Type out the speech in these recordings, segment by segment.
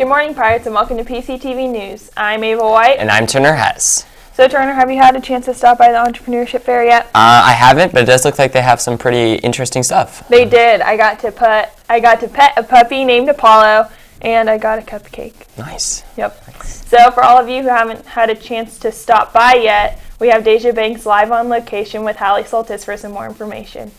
Good morning, Pirates, and welcome to PCTV News. I'm Ava White. And I'm Turner Hess. So, Turner, have you had a chance to stop by the Entrepreneurship Fair yet? I haven't, but it does look like they have some pretty interesting stuff. They did. I got to pet a puppy named Apollo, and I got a cupcake. Nice. Yep. Nice. So, for all of you who haven't had a chance to stop by yet, we have Deja Banks live on location with Hallie Soltis for some more information.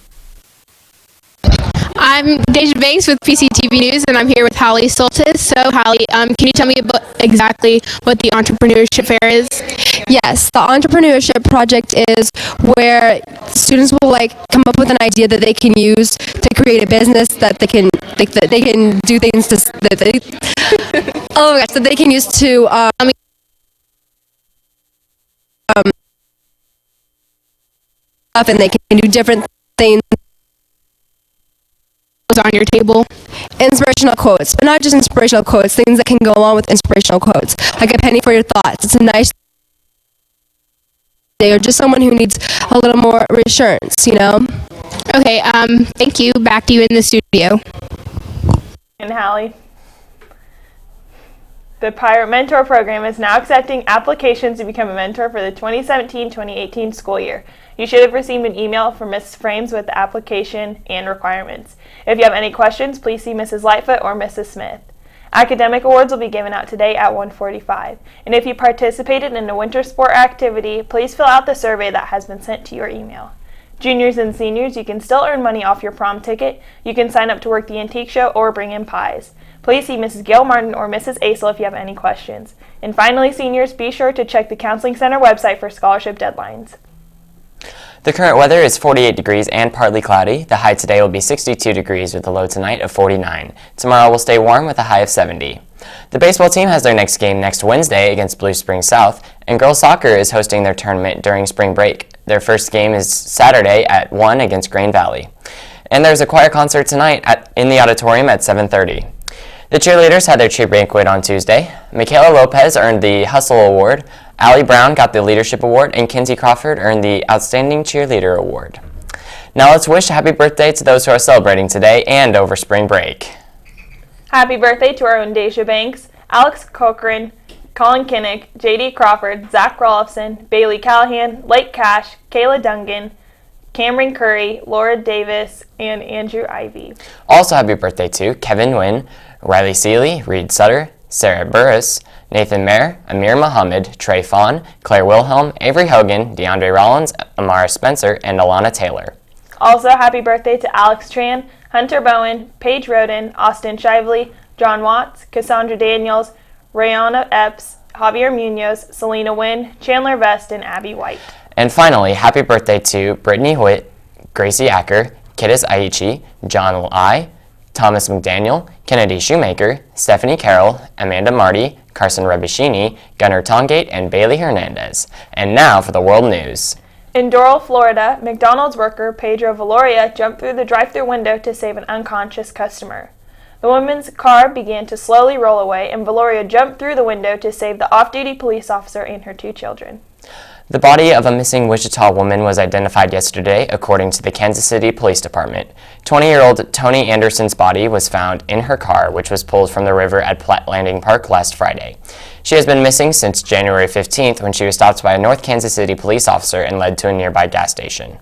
I'm Deja Banks with PCTV News, and I'm here with Hallie Soltis. So, Hallie, can you tell me about exactly what the Entrepreneurship Fair is? Yes, the Entrepreneurship Project is where students will come up with an idea that they can use to create a business that they can do things to that they oh my gosh, that they can use to and they can do different things. On your table. Inspirational quotes, but not just inspirational quotes, things that can go along with inspirational quotes, like a penny for your thoughts. It's a nice day, or just someone who needs a little more reassurance, you know? Okay, thank you. Back to you in the studio. And Hallie. The Pirate Mentor Program is now accepting applications to become a mentor for the 2017-2018 school year. You should have received an email from Mrs. Frames with the application and requirements. If you have any questions, please see Mrs. Lightfoot or Mrs. Smith. Academic awards will be given out today at 1:45. And if you participated in a winter sport activity, please fill out the survey that has been sent to your email. Juniors and seniors, you can still earn money off your prom ticket. You can sign up to work the antique show or bring in pies. Please see Mrs. Gail Martin or Mrs. Aisel if you have any questions. And finally, seniors, be sure to check the Counseling Center website for scholarship deadlines. The current weather is 48 degrees and partly cloudy. The high today will be 62 degrees with a low tonight of 49. Tomorrow will stay warm with a high of 70. The baseball team has their next game next Wednesday against Blue Springs South, and girls soccer is hosting their tournament during spring break. Their first game is Saturday at 1 against Grain Valley. And there's a choir concert tonight in the auditorium at 7:30. The cheerleaders had their cheer banquet on Tuesday. Michaela Lopez earned the Hustle Award, Allie Brown got the Leadership Award, and Kinsey Crawford earned the Outstanding Cheerleader Award. Now let's wish a happy birthday to those who are celebrating today and over spring break. Happy birthday to our own Deja Banks, Alex Cochran, Colin Kinnick, J.D. Crawford, Zach Rolfson, Bailey Callahan, Lake Cash, Kayla Dungan, Cameron Curry, Laura Davis, and Andrew Ivey. Also happy birthday to Kevin Nguyen, Riley Seeley, Reed Sutter, Sarah Burris, Nathan Mayer, Amir Muhammad, Trey Fawn, Claire Wilhelm, Avery Hogan, DeAndre Rollins, Amara Spencer, and Alana Taylor. Also happy birthday to Alex Tran, Hunter Bowen, Paige Roden, Austin Shively, John Watts, Cassandra Daniels, Rayana Epps, Javier Munoz, Selena Wynn, Chandler Vest, and Abby White. And finally, happy birthday to Brittany Hoyt, Gracie Acker, Kiddis Aichi, John Lai, Thomas McDaniel, Kennedy Shoemaker, Stephanie Carroll, Amanda Marty, Carson Rebishini, Gunnar Tongate, and Bailey Hernandez. And now for the world news. In Doral, Florida, McDonald's worker Pedro Valoria jumped through the drive-thru window to save an unconscious customer. The woman's car began to slowly roll away, and Valoria jumped through the window to save the off-duty police officer and her 2 children. The body of a missing Wichita woman was identified yesterday, according to the Kansas City Police Department. 20-year-old Tony Anderson's body was found in her car, which was pulled from the river at Platte Landing Park last Friday. She has been missing since January 15th, when she was stopped by a North Kansas City police officer and led to a nearby gas station.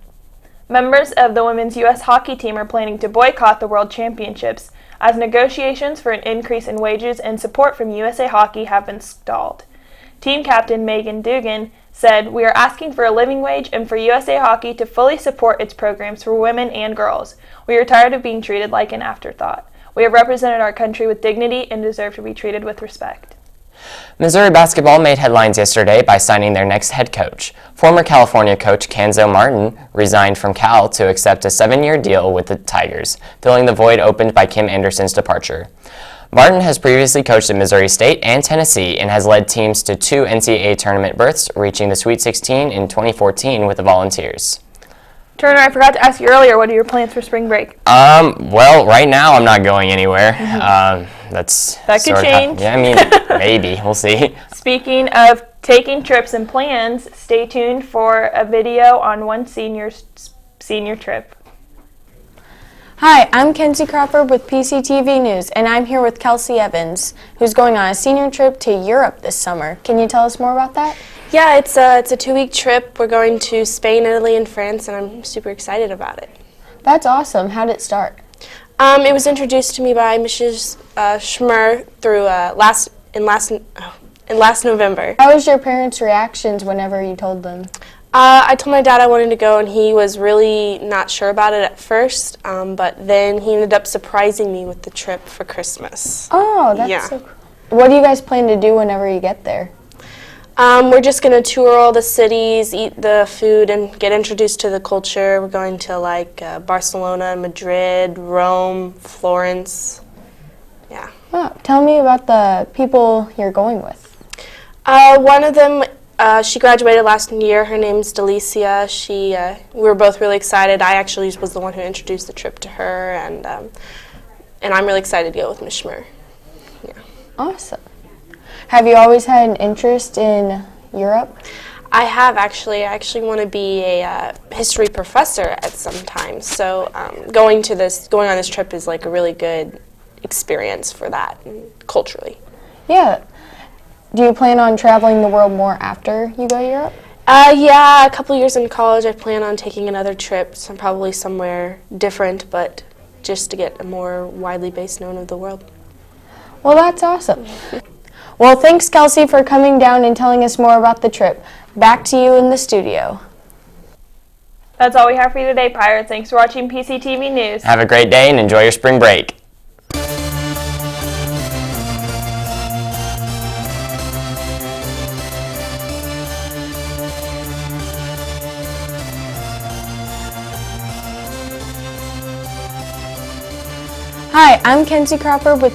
Members of the women's U.S. hockey team are planning to boycott the World Championships, as negotiations for an increase in wages and support from USA Hockey have been stalled. Team captain Megan Dugan said, "We are asking for a living wage and for USA Hockey to fully support its programs for women and girls. We are tired of being treated like an afterthought. We have represented our country with dignity and deserve to be treated with respect." Missouri basketball made headlines yesterday by signing their next head coach. Former California coach Canzo Martin resigned from Cal to accept a 7-year deal with the Tigers, filling the void opened by Kim Anderson's departure. Martin has previously coached at Missouri State and Tennessee and has led teams to 2 NCAA tournament berths, reaching the Sweet 16 in 2014 with the Volunteers. Turner, I forgot to ask you earlier, what are your plans for spring break? Well, right now I'm not going anywhere. That could change. Yeah, I mean, maybe. We'll see. Speaking of taking trips and plans, stay tuned for a video on one senior's senior trip. Hi, I'm Kelsey Crawford with PCTV News, and I'm here with Kelsey Evans, who's going on a senior trip to Europe this summer. Can you tell us more about that? Yeah, it's a 2-week trip. We're going to Spain, Italy, and France, and I'm super excited about it. That's awesome. How did it start? It was introduced to me by Mrs. Schmer through last November. How was your parents' reactions whenever you told them? I told my dad I wanted to go, and he was really not sure about it at first, but then he ended up surprising me with the trip for Christmas. Oh, that's Yeah. so cool. What do you guys plan to do whenever you get there? We're just going to tour all the cities, eat the food, and get introduced to the culture. We're going to Barcelona, Madrid, Rome, Florence. Yeah. Oh, tell me about the people you're going with. One of them, she graduated last year. Her name's Delicia. We were both really excited. I actually was the one who introduced the trip to her, and I'm really excited to go with Ms. Schmer. Yeah. Awesome. Have you always had an interest in Europe? I have actually. I actually want to be a history professor at some time. So going on this trip is like a really good experience for that, culturally. Yeah. Do you plan on traveling the world more after you go to Europe? Yeah, a couple years in college, I plan on taking another trip, probably somewhere different, but just to get a more widely based known of the world. Well, that's awesome. Well, thanks, Kelsey, for coming down and telling us more about the trip. Back to you in the studio. That's all we have for you today, Pirates. Thanks for watching PCTV News. Have a great day and enjoy your spring break. Hi, I'm Kelsey Crawford with